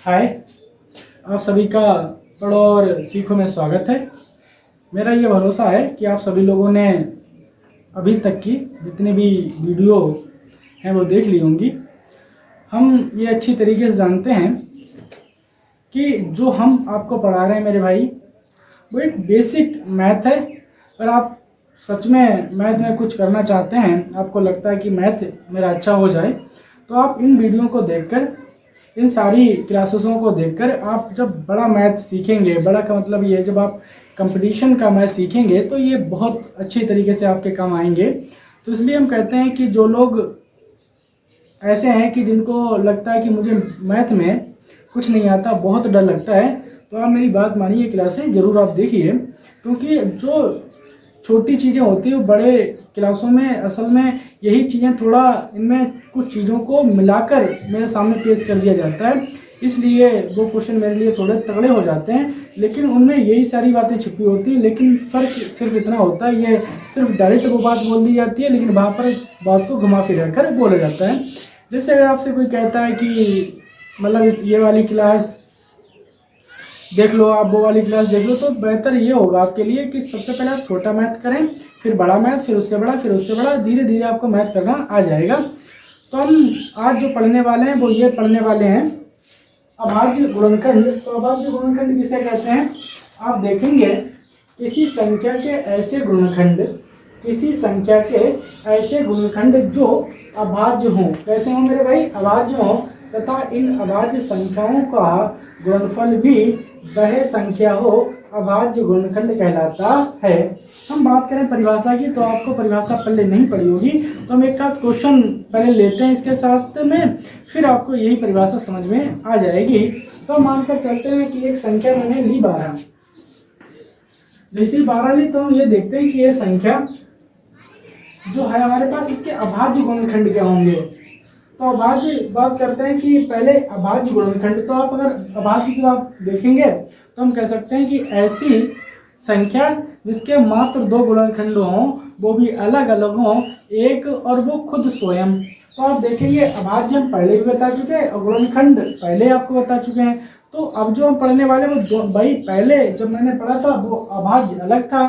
हाय, आप सभी का पढ़ो और सीखो में स्वागत है। मेरा ये भरोसा है कि आप सभी लोगों ने अभी तक की जितनी भी वीडियो हैं वो देख ली होंगी। हम ये अच्छी तरीके से जानते हैं कि जो हम आपको पढ़ा रहे हैं मेरे भाई, वो एक बेसिक मैथ है। और आप सच में मैथ में कुछ करना चाहते हैं, आपको लगता है कि मैथ मेरा अच्छा हो जाए, तो आप इन वीडियो को देखकर, इन सारी क्लासेसों को देखकर आप जब बड़ा मैथ सीखेंगे, बड़ा का मतलब ये, जब आप कंपटीशन का मैथ सीखेंगे तो ये बहुत अच्छी तरीके से आपके काम आएंगे। तो इसलिए हम कहते हैं कि जो लोग ऐसे हैं कि जिनको लगता है कि मुझे मैथ में कुछ नहीं आता, बहुत डर लगता है, तो आप मेरी बात मानिए, क्लासें ज़रूर आप देखिए। क्योंकि जो छोटी चीज़ें होती हैं वो बड़े क्लासों में असल में यही चीज़ें थोड़ा इनमें कुछ चीज़ों को मिलाकर मेरे सामने पेश कर दिया जाता है, इसलिए वो क्वेश्चन मेरे लिए थोड़े तगड़े हो जाते हैं। लेकिन उनमें यही सारी बातें छुपी होती हैं, लेकिन फ़र्क सिर्फ इतना होता है, ये सिर्फ डायरेक्ट वो बात बोल दी जाती है, लेकिन वहाँ पर बात को घुमा फिरा कर बोला जाता है। जैसे अगर आपसे कोई कहता है कि मतलब ये वाली क्लास देख लो, आप वो वाली क्लास देख लो, तो बेहतर ये होगा आपके लिए कि सबसे पहले आप छोटा मैथ करें, फिर बड़ा मैथ, फिर उससे बड़ा, फिर उससे बड़ा, धीरे धीरे आपको मैथ करना आ जाएगा। तो हम आज जो पढ़ने वाले हैं वो ये पढ़ने वाले हैं अभाज्य गुणनखंड। तो अभाज्य गुणनखंड किसे कहते हैं? आप देखेंगे किसी संख्या के ऐसे गुणनखंड, किसी संख्या के ऐसे गुणनखंड जो अभाज्य हों। कैसे हों मेरे भाई? अभाज्य हों, तथा इन अभाज्य संख्याओं का गुणनफल भी वह संख्या हो, अभाज्य गुणनखंड कहलाता है। हम बात करें परिभाषा की, तो आपको परिभाषा पहले नहीं पढ़ी होगी, तो हम एक आध क्वेश्चन पहले लेते हैं इसके साथ में, फिर आपको यही परिभाषा समझ में आ जाएगी। तो मानकर चलते हैं कि एक संख्या मैंने ली 12। जैसे 12 ली तो हम ये देखते हैं कि ये संख्या जो है हमारे पास, इसके अभाज्य गुणनखंड क्या होंगे। तो अभाज्य बात करते हैं कि पहले अभाज्य गुणनखंड, तो आप अगर अभाज्य की बात देखेंगे तो हम कह सकते हैं कि ऐसी संख्या जिसके मात्र 2 गुणनखंड हों, वो भी अलग अलग हों, एक और वो खुद स्वयं। तो आप देखेंगे अभाज्य हम पहले भी बता चुके हैं और गुणनखंड पहले आपको बता चुके हैं। तो अब जो हम पढ़ने वाले वो भाई, पहले जब मैंने पढ़ा था वो अभाज्य अलग था,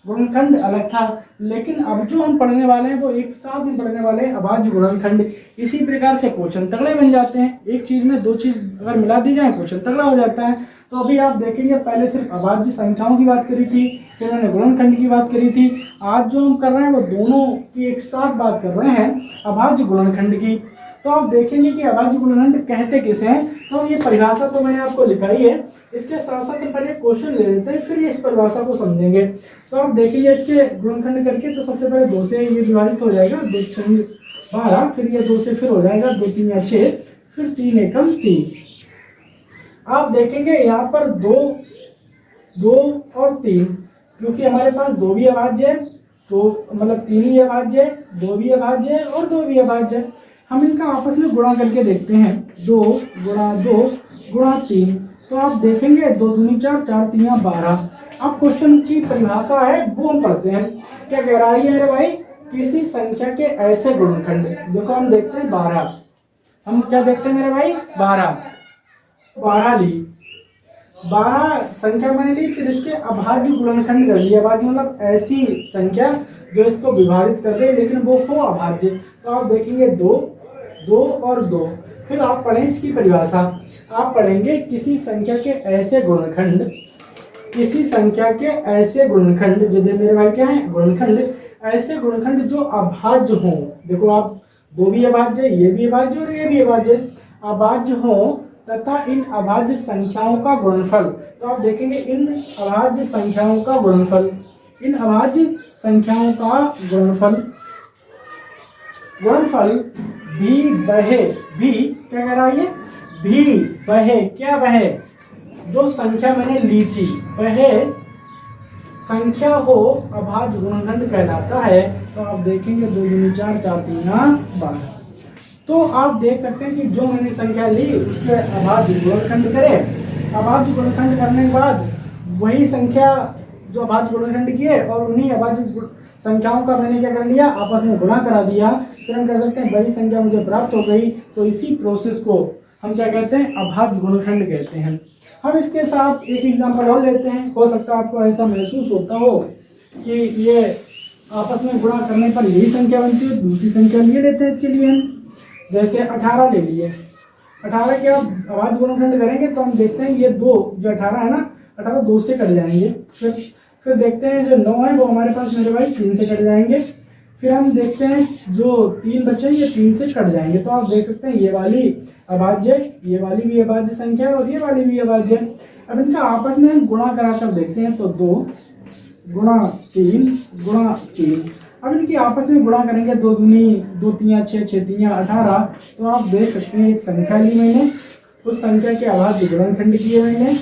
गुणनखंड अलग था, लेकिन अब जो हम पढ़ने वाले हैं वो एक साथ में पढ़ने वाले हैं अभाज्य गुणनखंड। इसी प्रकार से क्वेश्चन तगड़े बन जाते हैं, एक चीज में दो चीज अगर मिला दी जाए क्वेश्चन तगड़ा हो जाता है। तो अभी आप देखेंगे पहले सिर्फ अभाज्य संख्याओं की बात करी थी, फिर मैंने गुणनखंड की बात करी थी। आज जो हम कर रहे हैं वो दोनों की एक साथ बात कर रहे हैं, अभाज्य गुणनखंड की। तो आप देखेंगे कि अभाज्य गुणनखंड कहते किसे हैं। तो ये परिभाषा तो मैंने आपको लिखाई है, इसके साथ साथ हम पहले क्वेश्चन ले लेते हैं, फिर इस परिभाषा को समझेंगे। तो आप देखिए इसके गुणनखंड करके, तो सबसे पहले 2 से ये विभाजित हो जाएगा, 2 6 12, फिर ये 2 से फिर हो जाएगा 2 3 या 6, फिर 3 एकम 3। आप देखेंगे यहाँ पर 2 2 और 3, क्योंकि हमारे पास 2 भी अभाज्य है, तो मतलब 3 भी अभाज्य है, 2 भी अभाज्य है और 2 भी अभाज्य है। हम इनका आपस में गुणा करके देखते हैं, 2 गुणा 2 गुणा 3। तो आप देखेंगे 2 दूनी 4, 4 3 12। अब क्वेश्चन की परिभाषा है वो हम पढ़ते हैं। क्या कह रहा है मेरे भाई? किसी संख्या के ऐसे गुणनखंड, देखो हम देखते हैं 12, हम क्या देखते हैं मेरे भाई? 12 ली, 12 संख्या मैंने ली, फिर इसके अभाज्य गुणनखंड कर लिया। अभाज्य मतलब ऐसी संख्या जो इसको विभाजित कर रही है लेकिन वो हो अभाज्य। तो आप देखेंगे 2 2 और 2, फिर आप पढ़ें इसकी परिभाषा। आप पढ़ेंगे किसी संख्या के ऐसे गुणनखंड, किसी संख्या के ऐसे गुणनखंड जो मेरे भाई क्या है? गुणनखंड, ऐसे गुणनखंड जो अभाज्य हों। देखो आप 2 भी अभाज्य, ये भी अभाज्य और ये भी अभाज्य, अभाज्य हों तथा इन अभाज्य संख्याओं का गुणनफल। तो आप देखेंगे इन अभाज्य संख्याओं का गुणनफल, इन अभाज्य संख्याओं का गुणनफल, गुणनफल भी वह, भी क्या कह रहा है? भी वह, क्या वह? जो संख्या मैंने ली थी वह संख्या हो, अभाज्य गुणनखंड कहलाता है। तो आप देखेंगे 2 दूनी 4, 4 3 12। तो आप देख सकते हैं कि जो मैंने संख्या ली उसके अभाज्य गुणनखंड करें। अभाज्य गुणनखंड करने के बाद वही संख्या जो अभाज्य गुणनखंड की है और उन्हीं अभाज्य संख्याओं का मैंने क्या कर लिया? आपस में गुणा करा दिया। फिर हम कह सकते हैं बड़ी संख्या मुझे प्राप्त हो गई। तो इसी प्रोसेस को हम क्या कहते हैं, अभाज्य गुणनखंड कहते हैं। हम इसके साथ एक एग्जांपल और लेते हैं। हो सकता है आपको ऐसा महसूस होता हो कि ये आपस में गुणा करने पर यही संख्या बनती है, दूसरी संख्या लिए लेते हैं इसके लिए हम। जैसे 18 ले लिए, 18 के आप अभाज्य गुणनखंड करेंगे तो हम देखते हैं ये दो, जो 18 है ना, 18 2 से कट जाएंगे। फिर देखते हैं जो 9 है वो हमारे पास मेरे भाई 3 से कट जाएंगे। फिर हम देखते हैं जो 3 बचे ये 3 से कट जाएंगे। तो आप देख सकते हैं ये वाली अभाज्य, ये वाली भी अभाज्य संख्या है और ये वाली भी अभाज्य। अब इनका आपस में हम गुणा कराकर देखते हैं तो 2 गुणा 3 गुणा 3। अब इनकी आपस में गुणा करेंगे, 2 दूनी 2 तियां 6, 6 तियां 18। तो आप देख सकते हैं एक संख्या ली मैंने, उस संख्या के अभाज्य गुणनखंड किए मैंने,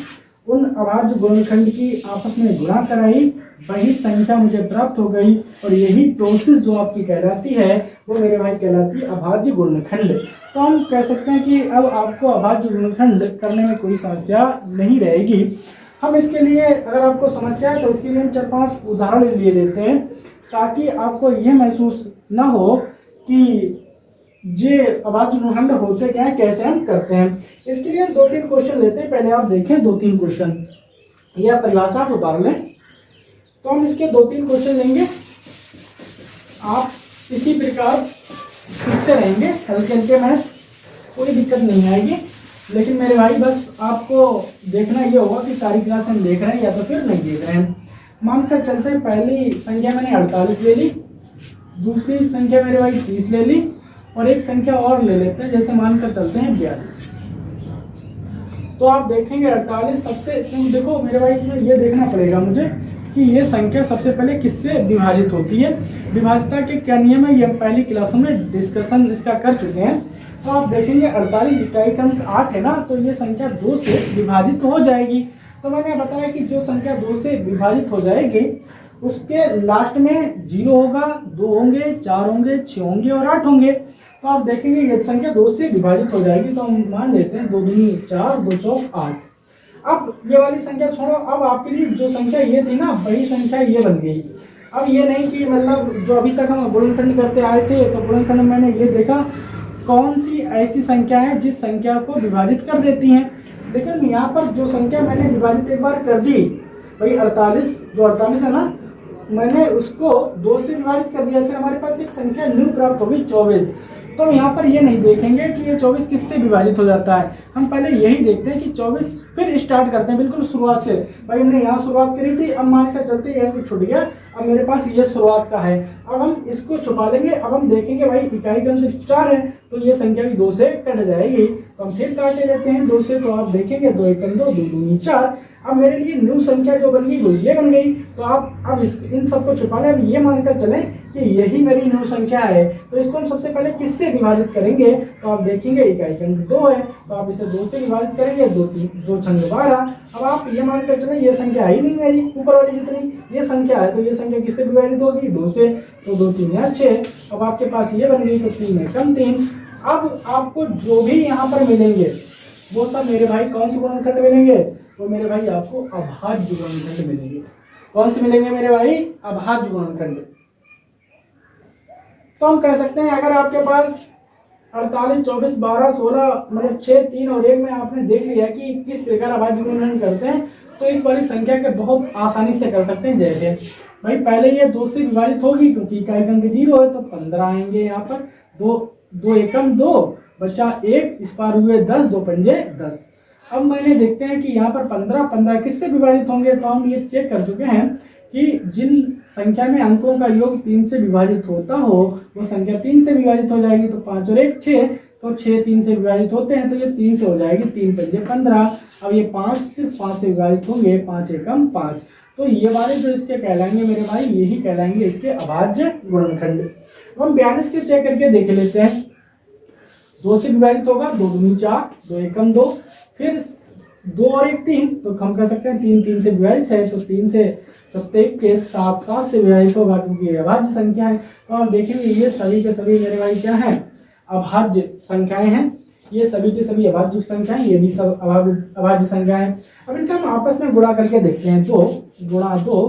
उन अभाज्य गुणनखंड की आपस में गुणा कराई, वही संख्या मुझे प्राप्त हो गई। और यही प्रोसेस जो आपकी कहलाती है वो मेरे भाई कहलाती है अभाज्य गुणनखंड। तो हम कह सकते हैं कि अब आपको अभाज्य गुणनखंड करने में कोई समस्या नहीं रहेगी। हम इसके लिए अगर आपको समस्या है तो इसके लिए हम 4-5 उदाहरण लिए देते हैं, ताकि आपको यह महसूस न हो कि ये अभाज्य गुणनखंड होते क्या है, कैसे हम करते हैं। इसके लिए हम 2-3 क्वेश्चन लेते हैं। पहले आप देखें 2-3 क्वेश्चन, यह परिभाषा आप उतार लें। तो हम इसके 2-3 क्वेश्चन लेंगे, आप इसी प्रकार सीखते रहेंगे हल्के हल्के मैथ, कोई दिक्कत नहीं आएगी। लेकिन मेरे भाई बस आपको देखना ये होगा कि सारी क्लास हम देख रहे हैं या तो फिर नहीं देख रहे हैं। मानकर चलते हैं पहली संख्या मैंने 48 ले ली, दूसरी संख्या मेरे भाई 30 ले ली, और एक संख्या और ले लेते हैं, जैसे मानकर चलते हैं 42। तो आप देखेंगे 48 सबसे, देखो मेरे भाई इसमें ये देखना पड़ेगा मुझे कि ये संख्या सबसे पहले किससे विभाजित होती है। विभाज्यता के क्या नियम है ये हम पहली क्लासों में डिस्कशन इसका कर चुके हैं। तो आप देखेंगे 48 इकाई क्रमांक 8 है ना, तो ये संख्या 2 से विभाजित हो जाएगी। तो मैंने बताया कि जो संख्या 2 से विभाजित हो जाएगी उसके लास्ट में 0 होगा, 2 होंगे, 4 होंगे, 6 होंगे और 8 होंगे। तो आप देखेंगे ये संख्या 2 से विभाजित हो जाएगी। तो हम मान लेते हैं 2 दूनी 4, 2 चौक 8। अब ये वाली संख्या छोड़ो, अब आपके लिए जो संख्या ये थी ना, वही संख्या ये बन गई। अब ये नहीं कि मतलब जो अभी तक हम गुणनखंड करते आए थे, तो गुणनखंड में मैंने ये देखा कौन सी ऐसी संख्या है जिस संख्या को विभाजित कर देती हैं। लेकिन यहाँ पर जो संख्या मैंने विभाजित एक बार कर दी, भाई 48, जो 48 है ना, मैंने उसको 2 से विभाजित कर दिया। फिर हमारे पास एक संख्या न्यू प्राप्त होगी 24। तो हम यहाँ पर ये नहीं देखेंगे कि ये 24 किससे विभाजित हो जाता है, हम पहले यही देखते हैं कि 24, फिर स्टार्ट करते हैं बिल्कुल शुरुआत से। भाई हमने यहाँ शुरुआत करी थी, अब मान कर चलते यहाँ छुट गया, अब मेरे पास ये शुरुआत का है, अब हम इसको छुपा देंगे। अब हम देखेंगे भाई इकाई क्रमांक 4 है, तो ये संख्या भी 2 से कट जाएगी। तो हम फिर काटे लेते हैं 2 से, तो आप देखेंगे 2 एकम 2, 2 दूनी 4। अब मेरे लिए न्यू संख्या जो बन गई वो ये बन गई। तो आप अब इन सबको छुपाने, अब ये मानकर चलें कि यही मेरी न्यू संख्या है। तो इसको हम सबसे पहले किससे विभाजित करेंगे, तो आप देखेंगे इकाई क्रमांक 2 है, तो आप इसे 2 से विभाजित करेंगे, 2 छंग 12। अब आप ये मानकर चलें ये संख्या है ही नहीं मेरी, ऊपर वाली जितनी ये संख्या है, तो ये संख्या किससे विभाजित होगी, 2 से। तो 2 3 या 6, अब आपके पास ये बन गई, तो 3 एकम 3। अब आपको जो भी यहाँ पर मिलेंगे वो सब मेरे भाई कौन से गुणनखंड मिलेंगे, तो मेरे भाई आपको अभाज्य गुणनखंड मिलेंगे। कौन से मिलेंगे मेरे भाई, अभाज्य गुणनखंड। तो हम कह सकते हैं अगर आपके पास 48, 24, 12, 16 मतलब 6, 3 और 1 में आपने देख लिया कि किस प्रकार अभाज्य गुणनखंड करते हैं, तो इस वाली संख्या के बहुत आसानी से कर सकते हैं। जैसे भाई पहले ये 2 से विभाजित होगी क्योंकि इकाई क्रमांक 0 है, तो 15 आएंगे यहाँ पर, 2 एकम 2 बचा 1, इस पार हुए 10, 2 पंजे 10। अब मैंने देखते हैं कि यहाँ पर 15 किससे विभाजित होंगे, तो हम ये चेक कर चुके हैं कि जिन संख्या में अंकों का योग 3 से विभाजित होता हो वो संख्या 3 से विभाजित हो जाएगी। तो 5 और 1 6, तो 6 3 से विभाजित होते हैं, तो ये 3 से हो जाएगी, 3 पंजे 15। अब ये 5 सिर्फ 5 से विभाजित होंगे, 5 एकम 5। तो ये वाले जो इसके कहलाएंगे मेरे भाई, यही कहलाएंगे इसके अभाज्य गुणनखंड। हम 42 के चेक करके देख लेते हैं। 2 से विभाजित होगा, 2 दूनी 4, 2 एकम 2, फिर 2 और 1 3, तो हम कह सकते हैं 3 3 से विभाजित है, तो 3 से 7 के 7 से विभाजित होगा क्योंकि ये अभाज्य संख्या है। तो आप देखेंगे ये सभी के सभी मेरे भाई क्या है, अभाज्य संख्याएं हैं। ये सभी के सभी अभाज्य संख्याएं, ये भी सब अभाज्य संख्या है। अब इनका हम आपस में गुणा करके देखते हैं। 2 गुणा 2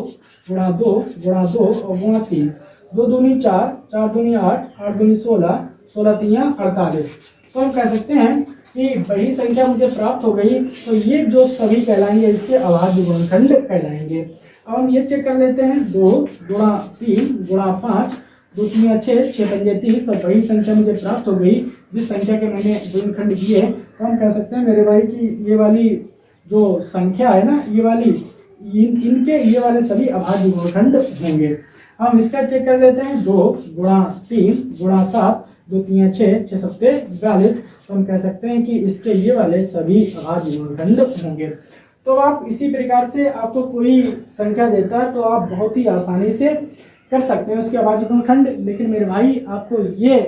गुणा 2 गुणा 2 और गुणा 3, 2 दूनी 4, 4 दूनी 8, 8 दूनी 16, 16 3 48। तो हम कह सकते हैं कि वही संख्या मुझे प्राप्त हो गई, तो ये जो सभी कहलाएंगे इसके अभाज्य गुणनखंड कहलाएंगे। अब हम ये चेक कर लेते हैं, 2 गुणा 3 गुणा 5, 2 3 6, 6 5 30, तो वही संख्या मुझे प्राप्त हो गई जिस संख्या के मैंने गुणनखंड किए। तो हम कह सकते हैं मेरे भाई की ये वाली जो संख्या है ना, ये वाली इनके ये वाले सभी अभाज्य गुणनखंड होंगे। हम इसका चेक कर लेते हैं, 2 गुणा 3 गुणा 7, 2 3 6, 6 7 42, तो हम कह सकते हैं कि इसके ये वाले सभी अभाज्य गुणनखंड होंगे। तो आप इसी प्रकार से आपको कोई संख्या देता है तो आप बहुत ही आसानी से कर सकते हैं उसके अभाज्य गुणनखंड। लेकिन मेरे भाई आपको ये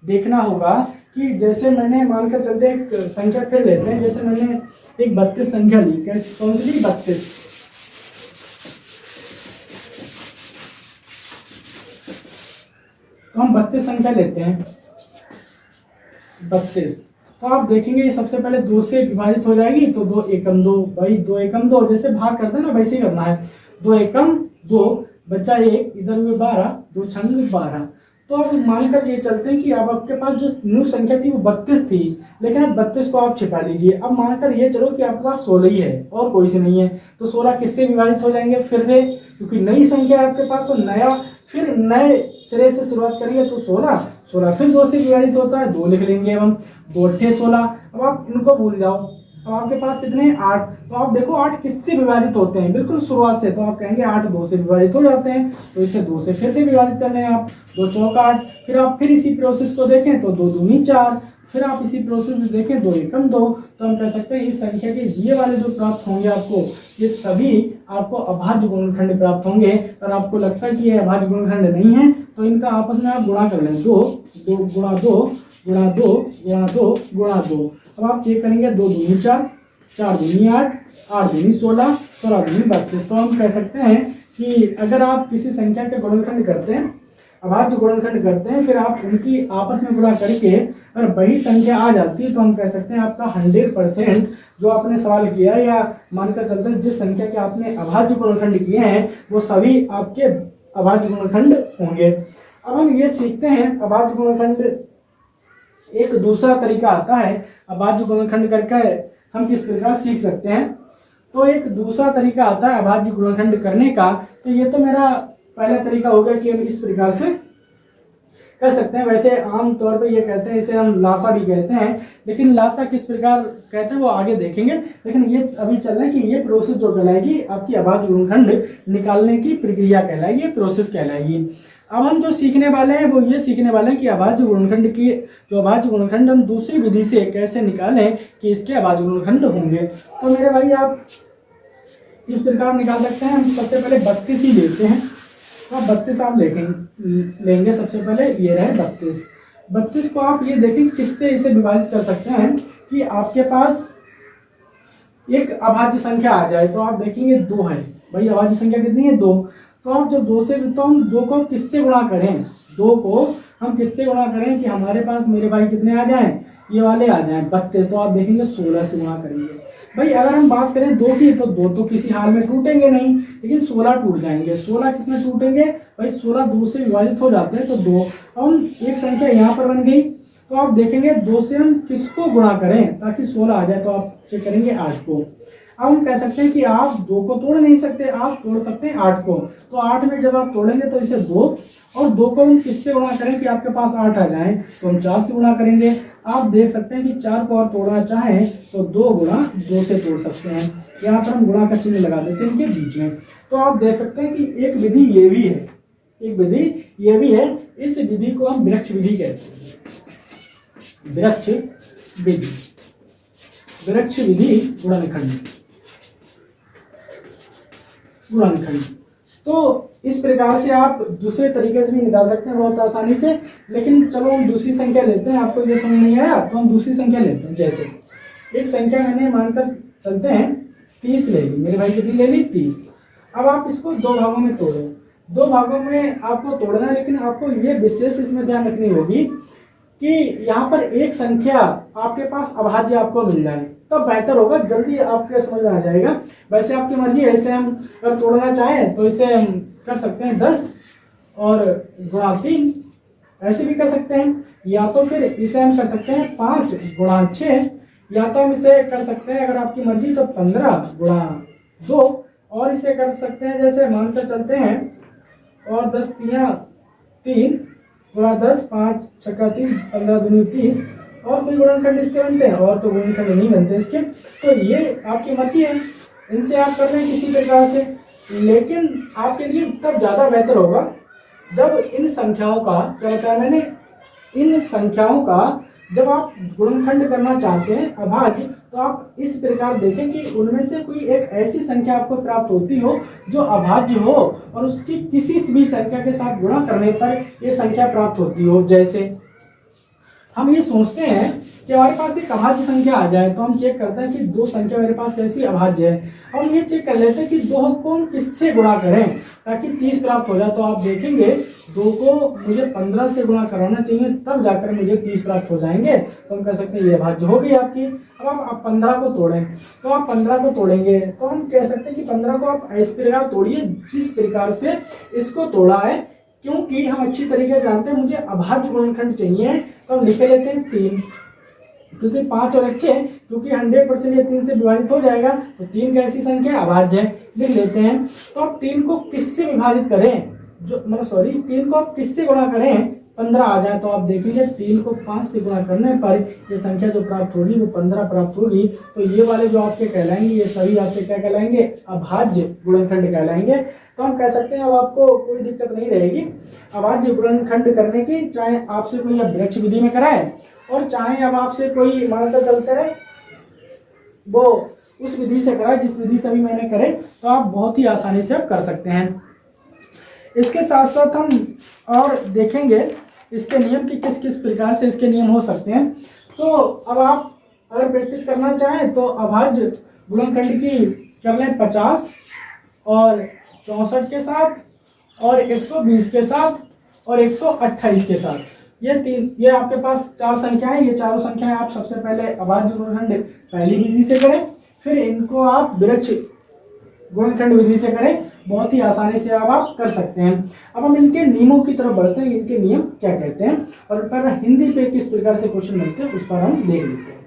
देखना होगा कि जैसे मैंने मानकर चलते एक संख्या फिर लेते हैं, जैसे मैंने एक 32 संख्या ली, कैसे कौन सी ली 32, तो हम 32 संख्या लेते हैं 32, तो आप देखेंगे सबसे पहले 2 से विभाजित हो जाएगी, तो 2 एकम 2, भाई 2 एकम 2, जैसे भाग करते हैं ना वैसे ही करना है, 2 एकम 2 बचा 1, इधर हुए 12, 2 छंग 12। तो अब मानकर ये चलते हैं कि अब आपके पास जो मूल संख्या थी वो 32 थी, लेकिन अब 32 को आप छिपा लीजिए। अब मानकर ये चलो कि आपके पास 16 ही है और कोई से नहीं है, तो 16 किससे विभाजित हो जाएंगे फिर से, क्योंकि नई संख्या है आपके पास, तो नया फिर नए सिरे से शुरुआत करिए, तो 16 फिर 2 से विभाजित होता है, 2 लिख लेंगे हम, 2 8 16। अब आप इनको भूल जाओ, अब आपके पास कितने हैं 8, तो आप देखो 8 किससे विभाजित होते हैं, बिल्कुल शुरुआत से, तो आप कहेंगे 8 2 से विभाजित हो जाते हैं, तो इसे 2 से फिर से विभाजित करने हैं आप, 2 चौक 8, फिर आप फिर इसी प्रोसेस को देखें तो 2 दूनी 4, फिर आप इसी प्रोसेस में देखें 2 एकम 2, तो हम कह सकते हैं इस संख्या के ये वाले जो प्राप्त होंगे आपको, ये सभी आपको अभाज्य गुणनखंड प्राप्त होंगे। और आपको लगता है कि ये अभाज्य गुणनखंड नहीं है, तो इनका आपस में आप गुणा कर लें, 2 गुणा 2 गुणा 2 गुणा 2 गुणा 2। अब आप चेक करेंगे, 2 दूनी 4, 4 दूनी 8, 8 दूनी 16, 16 दूनी 32। तो हम कह सकते हैं कि अगर आप किसी संख्या के गुणनखंड करते हैं, अभाज्य गुणनखंड करते हैं, फिर आप उनकी आपस में गुणा करके अगर वही संख्या आ जाती है, तो हम कह सकते हैं आपका 100% जो आपने सवाल किया या मानकर चलते हैं जिस संख्या के आपने अभाज्य गुणनखंड किए हैं वो सभी आपके अभाज्य गुणनखंड होंगे। अब हम ये सीखते हैं अभाज्य गुणनखंड, एक दूसरा तरीका आता है अभाज्य गुणनखंड करके हम किस प्रकार सीख सकते हैं। तो एक दूसरा तरीका आता है अभाज्य गुणनखंड करने का, तो ये तो मेरा पहला तरीका होगा कि हम इस प्रकार से कर सकते हैं। वैसे आम तौर पे ये कहते हैं, इसे हम लासा भी कहते हैं, लेकिन लासा किस प्रकार कहते हैं वो आगे देखेंगे। लेकिन ये अभी चल रहा है कि ये प्रोसेस जो कहलाएगी आपकी अभाज्य गुणनखंड निकालने की प्रक्रिया कहलाएगी, प्रोसेस कहलाएगी। अब हम जो सीखने वाले हैं वो ये सीखने वाले हैं कि अभाज्य गुणनखंड की जो अभाज्य गुणनखंड हम दूसरी विधि से कैसे निकालें कि इसके अभाज्य गुणनखंड होंगे। तो मेरे भाई आप इस प्रकार निकाल सकते हैं। हम सबसे पहले 32 ही लेते हैं, तो 32 आप लेंगे सबसे पहले, ये रहे 32। 32 को आप ये देखें किससे इसे विभाजित कर सकते हैं कि आपके पास एक अभाज्य संख्या आ जाए, तो आप देखेंगे 2 है, भाई अभाज्य संख्या कितनी है 2, तो आप जब 2 से, तो हम 2 को किससे गुणा करें, 2 को हम किससे गुणा करें कि हमारे पास मेरे भाई कितने आ जाएं, ये वाले आ जाएं 32, तो आप देखेंगे 16 से गुणा करेंगे। भाई अगर हम बात करें 2 की, तो 2 तो किसी हाल में टूटेंगे नहीं, लेकिन 16 टूट जाएंगे। 16 किसमें टूटेंगे भाई, 16 2 से विभाजित हो जाते हैं, तो 2। अब हम एक संख्या यहाँ पर बन गई, तो आप देखेंगे 2 से हम किसको गुणा करें ताकि 16 आ जाए, तो आप चेक करेंगे 8 को। अब हम कह सकते हैं कि आप 2 को तोड़ नहीं सकते, आप तोड़ सकते हैं 8 को, तो 8 में जब आप तोड़ेंगे तो इसे 2, और 2 को हम किससे गुणा करें कि आपके पास 8 आ जाए, तो हम 4 से गुणा करेंगे। आप देख सकते हैं कि 4 को और तोड़ना चाहें तो 2 गुणा 2 से तोड़ सकते हैं। यहाँ पर हम गुणा का चिन्ह लगा देते हैं इनके बीच में। तो आप देख सकते हैं कि एक विधि ये भी है, एक विधि ये भी है, इस विधि को हम वृक्ष विधि कहते हैं, वृक्ष विधि, वृक्ष विधि गुणनखंड। तो इस प्रकार से आप दूसरे तरीके से भी निकाल सकते हैं बहुत आसानी से। लेकिन चलो हम दूसरी संख्या लेते हैं, आपको ये समझ नहीं आया तो हम दूसरी संख्या लेते हैं। जैसे एक संख्या मैंने मानकर चलते हैं 30 ले ली, मेरे भाई कितनी ले ली 30। अब आप इसको 2 भागों में तोड़ो, 2 भागों में आपको तोड़ना है, लेकिन आपको ये विशेष इसमें ध्यान रखनी होगी कि यहाँ पर एक संख्या आपके पास अभाज्य आपको मिल जाए, तो बेहतर होगा, जल्दी आपके समझ में आ जाएगा। वैसे आपकी मर्जी है, ऐसे हम अगर तोड़ना चाहें तो इसे हम कर सकते हैं 10 और गुणा 3, ऐसे भी कर सकते हैं, या तो फिर इसे हम कर सकते हैं 5 गुणा 6 या तो हम इसे कर सकते हैं अगर आपकी मर्जी तो 15 गुणा 2, और इसे कर सकते हैं जैसे मानकर चलते हैं और 10 तिया 3 गुणा 10, 5 छक्का 3, 15 दूनी 30, और कोई गुणनखंड इसके बनते हैं और तो गुणनखंड नहीं बनते इसके। तो ये आपकी मर्जी है, इनसे आप कर लें किसी प्रकार से, लेकिन आपके लिए तब ज़्यादा बेहतर होगा जब इन संख्याओं का, क्या बताया मैंने, इन संख्याओं का जब आप गुणनखंड करना चाहते हैं अभाज्य, तो आप इस प्रकार देखें कि उनमें से कोई एक ऐसी संख्या आपको प्राप्त होती हो जो अभाज्य हो और उसकी किसी भी संख्या के साथ गुणा करने पर ये संख्या प्राप्त होती हो। जैसे हम ये सोचते हैं कि हमारे पास एक अभाज्य संख्या आ जाए तो हम चेक करते हैं कि दो संख्या मेरे पास कैसी अभाज्य है। हम ये चेक कर लेते हैं कि दो को हम किससे गुणा करें ताकि 30 प्राप्त हो जाए। तो आप देखेंगे दो को मुझे 15 से गुणा कराना चाहिए, तब जाकर मुझे 30 प्राप्त हो जाएंगे। तो हम कह सकते हैं ये अभाज्य हो गई आपकी। अब आप 15 को तोड़ें, तो आप 15 को तोड़ेंगे तो हम कह सकते हैं कि 15 को आप इस प्रकार तोड़िए जिस प्रकार से इसको तोड़ा है, क्योंकि हम अच्छी तरीके से जानते हैं मुझे अभाज्य गुणनखंड चाहिए। तो हम लिख लेते हैं 3, क्योंकि 5 और 6, क्योंकि 100% ये 3 से विभाजित हो जाएगा, तो 3 कैसी संख्या अभाज्य है, लिख लेते हैं। तो आप 3 को किससे विभाजित करें, जो मतलब सॉरी 3 को आप किससे गुणा करें 15 आ जाए, तो आप देखेंगे 3 को 5 से गुणा करने पर ये संख्या जो प्राप्त होगी वो 15 प्राप्त होगी। तो ये वाले जो आपके कहलाएंगे ये सभी आपके क्या कहलाएंगे, अभाज्य गुणनखंड कहलाएंगे। तो हम कह सकते हैं अब आपको कोई दिक्कत नहीं रहेगी अभाज्य गुणनखंड करने की, चाहे आपसे कोई वृक्ष विधि में कराए और चाहे अब आपसे कोई मानता चलता है वो उस विधि से कराए जिस विधि से भी मैंने करे, तो आप बहुत ही आसानी से आप कर सकते हैं। इसके साथ साथ हम और देखेंगे इसके नियम की किस किस प्रकार से इसके नियम हो सकते हैं। तो अब आप अगर प्रैक्टिस करना चाहें तो अभाज्य गुणनखंड की कर लें 50 और 64 के साथ और 120 के साथ और 128 के साथ। ये आपके पास 4 संख्याएं, ये चारों संख्याएं आप सबसे पहले अभाज्य गुणनखंड पहली विधि से करें, फिर इनको आप वृक्ष गुणनखंड विधि से करें। बहुत ही आसानी से आप कर सकते हैं। अब हम इनके नियमों की तरफ बढ़ते हैं, इनके नियम क्या कहते हैं और पर हिंदी पे किस प्रकार से क्वेश्चन बनते हैं उस पर हम देख लेते हैं।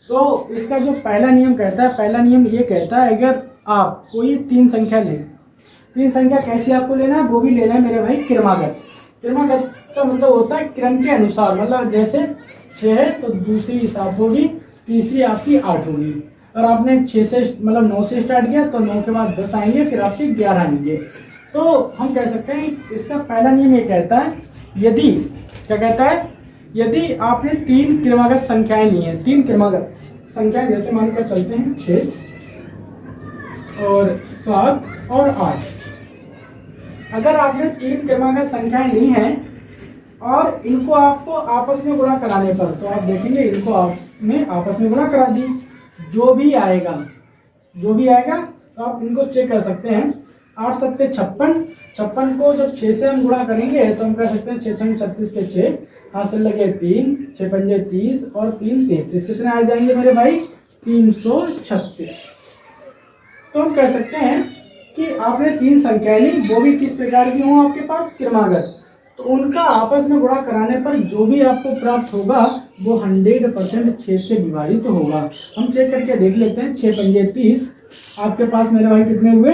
तो इसका जो पहला नियम कहता है, पहला नियम ये कहता है अगर आप कोई 3 संख्या लें, 3 संख्या कैसी आपको लेना है वो भी लेना है मेरे भाई क्रमागत। क्रमागत का मतलब होता है क्रम के अनुसार, मतलब जैसे 6 है तो दूसरी 7 होगी, तीसरी आपकी 8 होगी। और आपने 6 से मतलब 9 से स्टार्ट किया तो 9 के बाद 10 आएंगे, फिर आपके 11 आएंगे। तो हम कह सकते हैं इसका पहला नियम ये कहता है यदि, क्या कहता है, यदि आपने 3 क्रमागत संख्याएं ली हैं, 3 क्रमागत संख्याएं जैसे मानकर चलते हैं 6 और 7 और 8, अगर आपने 3 क्रमागत संख्याएं ली हैं और इनको आपको आपस में गुणा कराने पर, तो आप देखेंगे इनको आपने आपस में गुणा करा दी, जो भी आएगा तो आप इनको चेक कर सकते हैं। 8 सत्ते 56, 56 को जब 6 से हम गुणा करेंगे तो हम कह सकते हैं 6 छंग 36 के 6, हाथ से लगे 3, 6 पंजे 30 और 3 33, कितने आ जाएंगे मेरे भाई 336। तो हम कह सकते हैं कि आपने 3 संख्याएं ली, वो भी किस प्रकार की हो आपके पास क्रमागत, तो उनका आपस में गुणा कराने पर जो भी आपको प्राप्त होगा वो 100% 6 से विभाजित होगा। हम चेक करके देख लेते हैं। 6 पंजे 30, आपके पास मेरे भाई कितने हुए,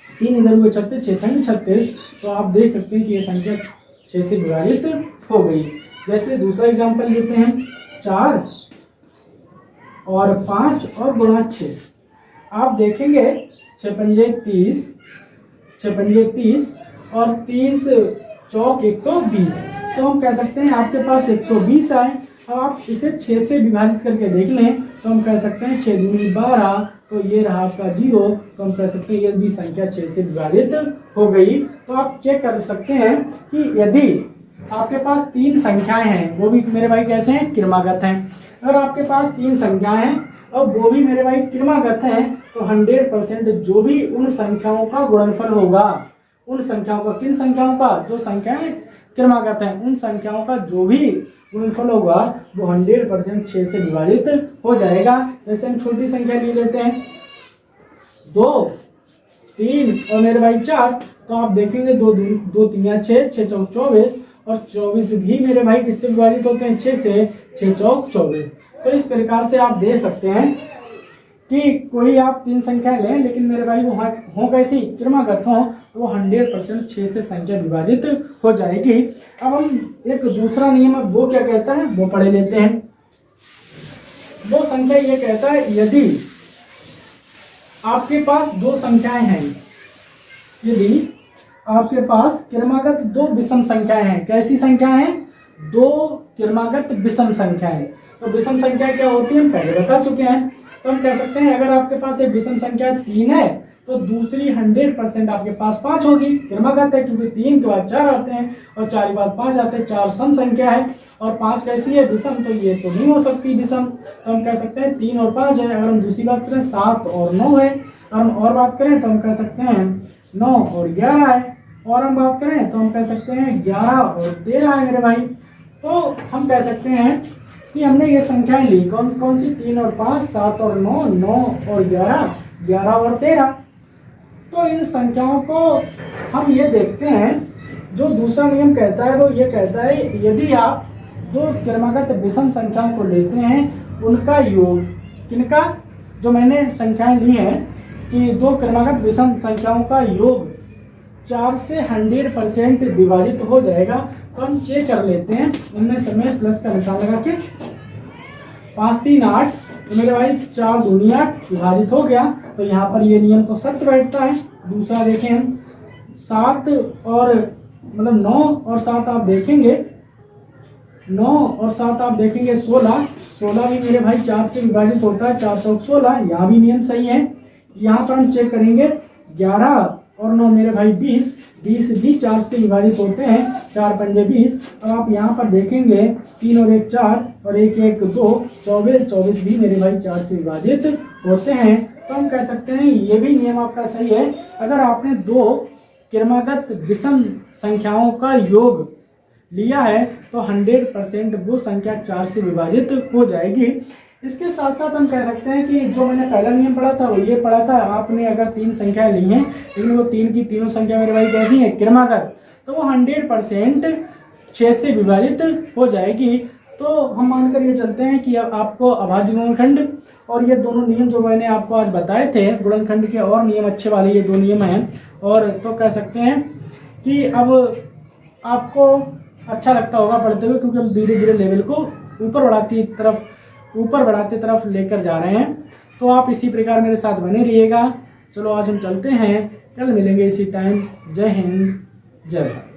3 इधर हुए 36, 6 छंग 36। तो आप देख सकते हैं कि ये संख्या 6 से विभाजित हो गई। जैसे दूसरा एग्जाम्पल लेते हैं, 4 और 5 और गुणा 6, आप देखेंगे 6 पंजे 30, 6 पंजे 30 और 30 चौक 120। तो हम कह सकते हैं आपके पास 120 आए। अब आप इसे 6 से विभाजित करके देख लें तो हम कह सकते हैं 6 दूनी 12, तो ये रहा आपका 0। तो हम कह सकते हैं ये भी संख्या 6 से विभाजित हो गई। तो आप चेक कर सकते हैं कि यदि आपके पास 3 संख्याएं हैं, वो भी मेरे भाई कैसे हैं, क्रमागत हैं। अगर आपके पास 3 संख्याएं हैं और वो भी मेरे भाई क्रमागत हैं, तो 100% जो भी उन संख्याओं का गुणनफल होगा, उन संख्याओं का, किन संख्याओं का, जो संख्याएं क्रमागत हैं उन संख्याओं का जो भी गुणनफल होगा वो 100% 6 से विभाजित हो जाएगा। जैसे हम छोटी संख्या ले लेते हैं 2, 3 और मेरे भाई 4, तो आप देखेंगे 2 3 6, 6 चौक 24 और 24 भी मेरे भाई किससे विभाजित होते हैं, 6 से, 6 चौक 24। तो इस प्रकार से आप देख सकते हैं कि कोई आप 3 संख्या लें, लेकिन मेरे भाई वो हो कैसी, क्रमागत हो, तो वो 100% 6 से संख्या विभाजित हो जाएगी। अब हम एक दूसरा नियम है, वो क्या कहता है वो पढ़े लेते हैं। वो संख्या ये कहता है, यदि आपके पास 2 संख्याएं हैं, यदि आपके पास क्रमागत 2 विषम संख्याएं हैं। कैसी संख्याएं हैं? 2 क्रमागत विषम संख्याएं। तो विषम संख्या क्या होती है हम पहले बता चुके हैं। तो हम कह सकते हैं अगर आपके पास एक विषम संख्या 3 है तो दूसरी 100% आपके पास 5 होगी। क्रमागत है क्योंकि 3 के बाद 4 आते हैं और 4 के बाद 5 आते हैं। 4 सम संख्या है और 5 कैसी है? विषम। तो ये तो नहीं हो सकती विषम। तो हम कह सकते हैं 3 और 5 है। अगर हम दूसरी बात करें 7 और 9 है। और हम और बात करें तो हम कह सकते हैं 9 और 11 है। और हम बात करें तो हम कह सकते हैं 11 और 13 है मेरे भाई। तो हम कह सकते हैं कि हमने ये संख्याएं ली, कौन कौन सी? 3 और 5, 7 और 9, 9 और 11, 11 और 13। तो इन संख्याओं को हम ये देखते हैं, जो दूसरा नियम कहता है वो ये कहता है, यदि आप 2 क्रमागत विषम संख्याओं को लेते हैं, उनका योग, किनका? जो मैंने संख्याएं ली हैं कि 2 क्रमागत विषम संख्याओं का योग 4 से 100% विभाजित हो जाएगा। तो हम चेक कर लेते हैं, इनमें समय प्लस का निशान लगा के 5 3 8, तो मेरे भाई 4 दूनी 8 विभाजित हो गया। तो यहाँ पर ये नियम तो सत्य बैठता है। दूसरा देखें हम 7 और मतलब 9 और 7 आप देखेंगे, 9 और 7 आप देखेंगे 16, 16 भी मेरे भाई 4 से विभाजित होता है, 4 चौक 16। यहाँ भी नियम सही है। यहाँ पर हम चेक करेंगे 11 और 9 मेरे भाई 20, 20 भी 4 से विभाजित होते हैं, 4 पंजे 20। अब आप यहाँ पर देखेंगे 3 और 1 4 और 1 1 2, 24, 24 भी मेरे भाई 4 से विभाजित होते हैं। तो हम कह सकते हैं ये भी नियम आपका सही है। अगर आपने 2 क्रमागत विषम संख्याओं का योग लिया है तो 100% वो संख्या 4 से विभाजित हो जाएगी। इसके साथ साथ हम कह सकते हैं कि जो मैंने पहला नियम पढ़ा था वो ये पढ़ा था, आपने अगर 3 संख्याएं ली हैं लेकिन वो 3 की तीनों संख्या मेरे भाई कैसी है? क्रमागत, तो वो 100% 6 से विभाजित हो जाएगी। तो हम मानकर ये चलते हैं कि आपको अभाज्य गुणनखंड और ये दोनों नियम जो मैंने आपको आज बताए थे गुणनखंड के और नियम अच्छे वाले ये 2 नियम हैं। और तो कह सकते हैं कि अब आपको अच्छा लगता होगा पढ़ते हुए, क्योंकि हम धीरे धीरे लेवल को ऊपर बढ़ाते तरफ लेकर जा रहे हैं। तो आप इसी प्रकार मेरे साथ बने रहिएगा। चलो आज हम चलते हैं, कल मिलेंगे इसी टाइम। जय हिंद, जय भारत।